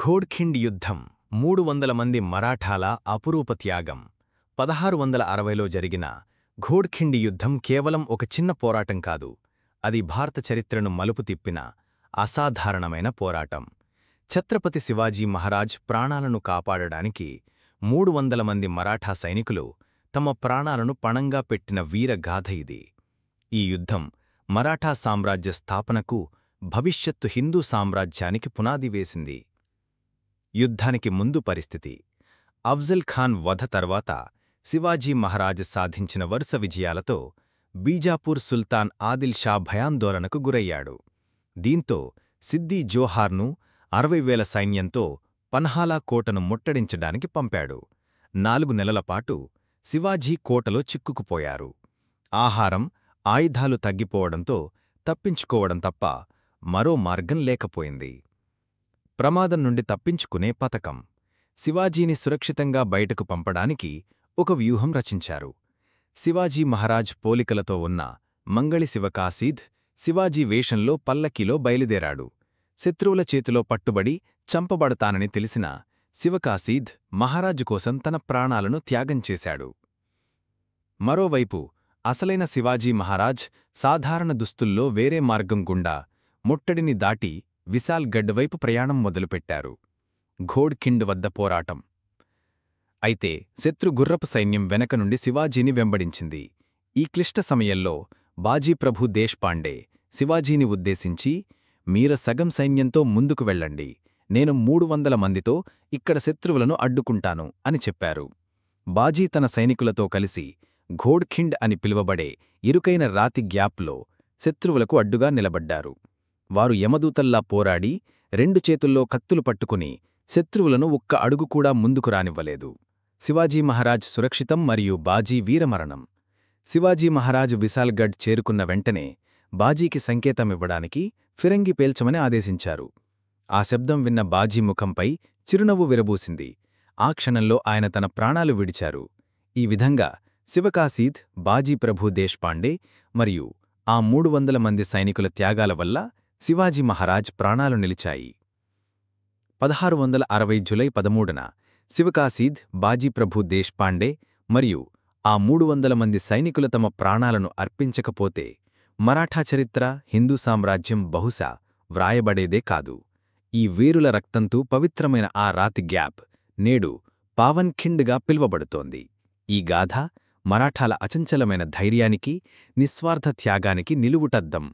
ఘోడ్ఖిండ్ యుద్ధం 300 మంది మరాఠాల అపురూప త్యాగం 1660లో జరిగిన ఘోడ్ఖిండ్ యుద్ధం కేవలం ఒక చిన్న పోరాటం కాదు, అది భారత చరిత్రను మలుపు తిప్పిన అసాధారణమైన పోరాటం. ఛత్రపతి శివాజీ మహారాజ్ ప్రాణాలను కాపాడడానికి 300 మంది మరాఠా సైనికులు తమ ప్రాణాలను పణంగా పెట్టిన వీరగాథ ఇది. ఈ యుద్ధం మరాఠా సామ్రాజ్య స్థాపనకు, భవిష్యత్తు హిందూ సామ్రాజ్యానికి పునాది వేసింది. యుద్ధానికి ముందు పరిస్థితి. అఫ్జల్ ఖాన్ వధ తర్వాత శివాజీ మహారాజ్ సాధించిన వరుస విజయాలతో బీజాపూర్ సుల్తాన్ ఆదిల్ షా భయాందోళనకు గురయ్యాడు. దీంతో సిద్దీ జోహార్ను 60,000 సైన్యంతో పన్హాలా కోటను ముట్టడించడానికి పంపాడు. 4 నెలలపాటు శివాజీ కోటలో చిక్కుకుపోయారు. ఆహారం, ఆయుధాలు తగ్గిపోవడంతో తప్పించుకోవడం తప్ప మరో మార్గం లేకపోయింది. ప్రమాదం నుండి తప్పించుకునే పథకం. శివాజీని సురక్షితంగా బయటకు పంపడానికి ఒక వ్యూహం రచించారు. శివాజీ మహారాజ్ పోలికలతో ఉన్న మంగళి శివకాశీద్ శివాజీ వేషంలో పల్లకీలో బయలుదేరాడు. శత్రువుల చేతిలో పట్టుబడి చంపబడతానని తెలిసిన శివకాశీద్ మహారాజు కోసం తన ప్రాణాలను త్యాగం చేశాడు. మరోవైపు అసలైన శివాజీ మహారాజ్ సాధారణ దుస్తుల్లో వేరే మార్గం గుండా ముట్టడిని దాటి విశాల్ గఢ్ వైపు ప్రయాణం మొదలుపెట్టారు. ఘోడ్ఖిండ్ వద్ద పోరాటం. అయితే శత్రు గుర్రపు సైన్యం వెనక నుండి శివాజీని వెంబడించింది. ఈ క్లిష్ట సమయంలో బాజీప్రభు దేశ్పాండే శివాజీని ఉద్దేశించి, "మీరు సగం సైన్యంతో ముందుకు వెళ్ళండి, నేను 300 మందితో ఇక్కడ శత్రువులను అడ్డుకుంటాను" అని చెప్పారు. బాజీ తన సైనికులతో కలిసి ఘోడ్ఖిండ్ అని పిలువబడే ఇరుకైన రాతి గ్యాప్లో శత్రువులకు అడ్డుగా నిలబడ్డారు. వారు యమదూతల్లా పోరాడి 2 చేతుల్లో కత్తులు పట్టుకుని శత్రువులను ఒక్క అడుగు కూడా ముందుకు రానివ్వలేదు. శివాజీ మహారాజ్ సురక్షితం మరియు బాజీ వీరమరణం. శివాజీ మహారాజ్ విశాల్గఢ్ చేరుకున్న వెంటనే బాజీకి సంకేతమివ్వడానికి ఫిరంగి పేల్చమని ఆదేశించారు. ఆ శబ్దం విన్న బాజీ ముఖంపై చిరునవ్వు విరబూసింది. ఆ క్షణంలో ఆయన తన ప్రాణాలు విడిచారు. ఈ విధంగా శివకాశీద్, బాజీప్రభు దేశ్పాండే మరియు ఆ 300 మంది సైనికుల త్యాగాల వల్ల శివాజీ మహారాజ్ ప్రాణాలు నిలిచాయి. 1660 జూలై 13న శివకాశీద్, బాజీప్రభు దేశ్పాండే మరియు ఆ 300 మంది సైనికులు తమ ప్రాణాలను అర్పించకపోతే మరాఠా చరిత్ర, హిందూ సామ్రాజ్యం బహుశా వ్రాయబడేదే కాదు. ఈ వీరుల రక్తంతో పవిత్రమైన ఆ రాతి గ్యాప్ నేడు పావన్ఖిండ్గా పిలువబడుతోంది. ఈ గాథ మరాఠాల అచంచలమైన ధైర్యానికి, నిస్వార్థ త్యాగానికి నిలువుటద్దం.